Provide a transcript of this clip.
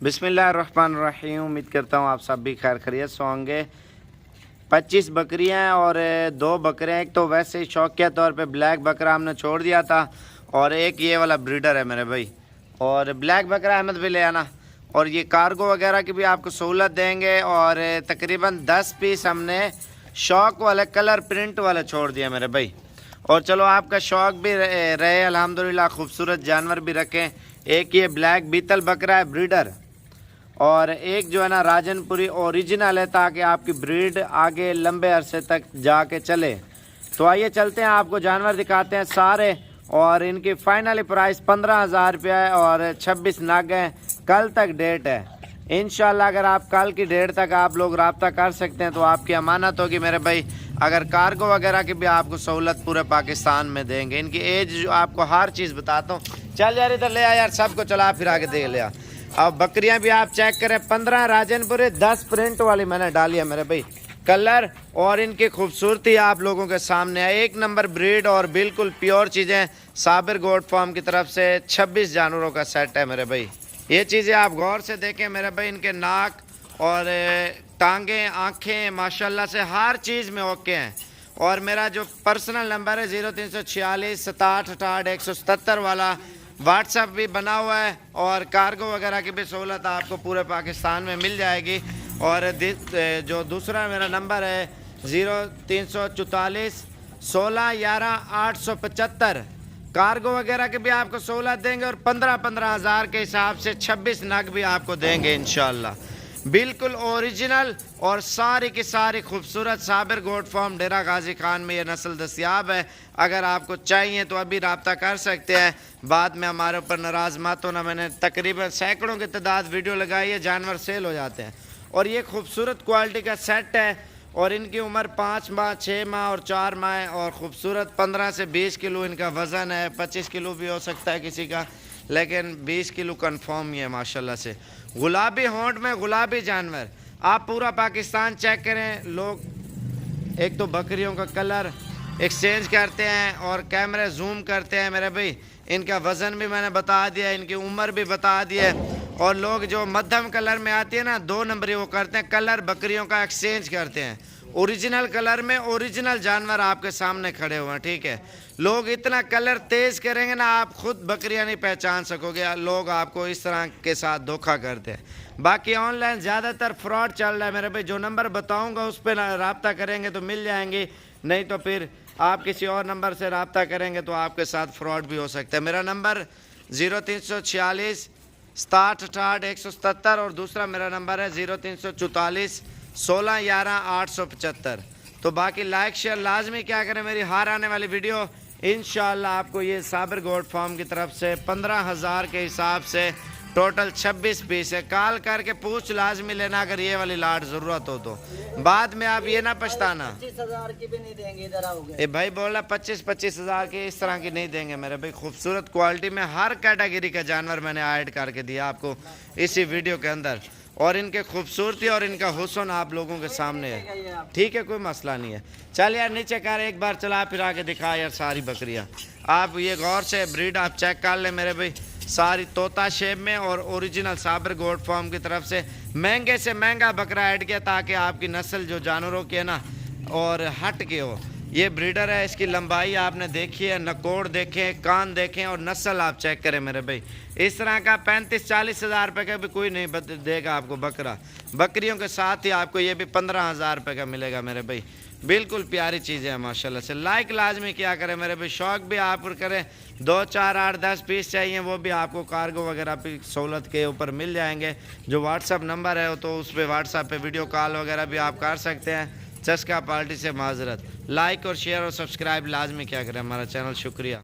बिस्मिल्लाहिर्रहमानिर्रहीम। उम्मीद करता हूँ आप सब भी खैर खैरियत से होंगे। 25 बकरियाँ हैं और 2 बकरे हैं। एक तो वैसे ही शौकिया तौर पे ब्लैक बकरा हमने छोड़ दिया था और एक ये वाला ब्रीडर है मेरे भाई। और ब्लैक बकरा अहमद भी ले आना। और ये कार्गो वगैरह की भी आपको सहूलत देंगे। और तकरीबन 10 पीस हमने शौक वाले कलर प्रिंट वाले छोड़ दिए मेरे भाई। और चलो आपका शौक भी रहे अल्हम्दुलिल्लाह, खूबसूरत जानवर भी रखें। एक ये ब्लैक बीतल बकरा है ब्रीडर, और एक जो है ना राजनपुरी ओरिजिनल है, ताकि आपकी ब्रीड आगे लंबे अरसे तक जाके चले। तो आइए चलते हैं, आपको जानवर दिखाते हैं सारे। और इनकी फाइनली प्राइस 15,000 रुपया है और 26 नग हैं। कल तक डेट है इंशाल्लाह। अगर आप कल की डेट तक आप लोग रब्ता कर सकते हैं तो आपकी अमानत होगी मेरे भाई। अगर कार्गो वगैरह की भी आपको सहूलत पूरे पाकिस्तान में देंगे। इनकी एज जो आपको हर चीज़ बताता हूँ। चल यार इधर ले आ यार, सबको चला फिर आगे दे लिया। अब बकरियां भी आप चेक करें, 15 राजनपुरी, 10 प्रिंट वाली मैंने डाली है मेरे भाई। कलर और इनकी खूबसूरती आप लोगों के सामने है। एक नंबर ब्रीड और बिल्कुल प्योर चीज़ें। साबिर गोट फार्म की तरफ से 26 जानवरों का सेट है मेरे भाई। ये चीज़ें आप गौर से देखें मेरे भाई। इनके नाक और टांगें, आँखें माशाल्लाह से हर चीज़ में ओके हैं। और मेरा जो पर्सनल नंबर है 0346 67 68 177 वाला, व्हाट्सएप भी बना हुआ है। और कार्गो वगैरह की भी सहूलत आपको पूरे पाकिस्तान में मिल जाएगी। और जो दूसरा मेरा नंबर है 0344 16 11 875, कार्गो वगैरह की भी आपको सहूलत देंगे। और 15 हज़ार के हिसाब से 26 नग भी आपको देंगे इंशाल्लाह। बिल्कुल ओरिजिनल और सारी की सारी खूबसूरत साबिर गोट फार्म डेरा गाजी खान में ये नस्ल दस्तियाब है। अगर आपको चाहिए तो अभी रब्ता कर सकते हैं। बाद में हमारे ऊपर नाराज़ मत होना। मैंने तकरीबन सैकड़ों की तादाद वीडियो लगाई है, जानवर सेल हो जाते हैं। और ये खूबसूरत क्वालिटी का सेट है। और इनकी उम्र 5 माह, 6 माह और 4 माह है। और ख़ूबसूरत 15 से 20 किलो इनका वज़न है। 25 किलो भी हो सकता है किसी का, लेकिन 20 किलो कन्फर्म ही है माशाल्लाह से। गुलाबी होंठ में गुलाबी जानवर। आप पूरा पाकिस्तान चेक करें, लोग एक तो बकरियों का कलर एक्सचेंज करते हैं और कैमरे जूम करते हैं मेरे भाई। इनका वज़न भी मैंने बता दिया, इनकी उम्र भी बता दी है। और लोग जो मध्यम कलर में आती है ना, 2 नंबरी, वो करते हैं कलर बकरियों का एक्सचेंज करते हैं। ओरिजिनल कलर में ओरिजिनल जानवर आपके सामने खड़े हुए हैं, ठीक है। लोग इतना कलर तेज़ करेंगे ना, आप खुद बकरियां नहीं पहचान सकोगे। लोग आपको इस तरह के साथ धोखा करते हैं। बाकी ऑनलाइन ज़्यादातर फ्रॉड चल रहा है मेरे भाई। जो नंबर बताऊंगा उस पर रब्ता करेंगे तो मिल जाएंगे, नहीं तो फिर आप किसी और नंबर से रब्ता करेंगे तो आपके साथ फ्रॉड भी हो सकता है। मेरा नंबर 0346 67 68 177 और दूसरा मेरा नंबर है 0344 16 11 875। तो बाकी लाइक शेयर लाजमी क्या करें मेरी हर आने वाली वीडियो। इंशाल्लाह आपको ये साबिर गोट फार्म की तरफ से 15,000 के हिसाब से टोटल 26 पीस है। कॉल करके पूछ लाजमी लेना अगर ये वाली लाट ज़रूरत हो तो। बाद में आप ये ना पछताना। 25,000 की भी नहीं देंगे, इधर आओगे। ये भाई बोला 25 हज़ार की इस तरह की नहीं देंगे मेरे भाई। खूबसूरत क्वालिटी में हर कैटेगरी का जानवर मैंने ऐड करके दिया आपको इसी वीडियो के अंदर। और इनके खूबसूरती और इनका हुस्न आप लोगों के सामने है, ठीक है, कोई मसला नहीं है। चल यार नीचे कर एक बार, चला फिर आके दिखा यार सारी बकरियां। आप ये गौर से ब्रीड आप चेक कर ले मेरे भाई। सारी तोता शेप में और ओरिजिनल साबिर गोट फार्म की तरफ से महंगे से महंगा बकरा ऐड किया, ताकि आपकी नस्ल जो जानवरों की है ना और हट के हो। ये ब्रीडर है, इसकी लंबाई आपने देखी है, नकोड़ देखें, कान देखें और नस्ल आप चेक करें मेरे भाई। इस तरह का 35-40 हज़ार रुपये का भी कोई नहीं देगा आपको बकरा। बकरियों के साथ ही आपको ये भी 15,000 रुपये का मिलेगा मेरे भाई। बिल्कुल प्यारी चीज़ें हैं माशाल्लाह से। लाइक लाजमी क्या करें मेरे भाई। शौक भी आप करें, 2, 4, 8, 10 पीस चाहिए वो भी आपको कार्गो वगैरह की सहूलत के ऊपर मिल जाएंगे। जो व्हाट्सअप नंबर है तो उस पर व्हाट्सअप पे वीडियो कॉल वगैरह भी आप कर सकते हैं। चस्का पार्टी से माजरत। लाइक और शेयर और सब्सक्राइब लाजमी क्या करें हमारा चैनल। शुक्रिया।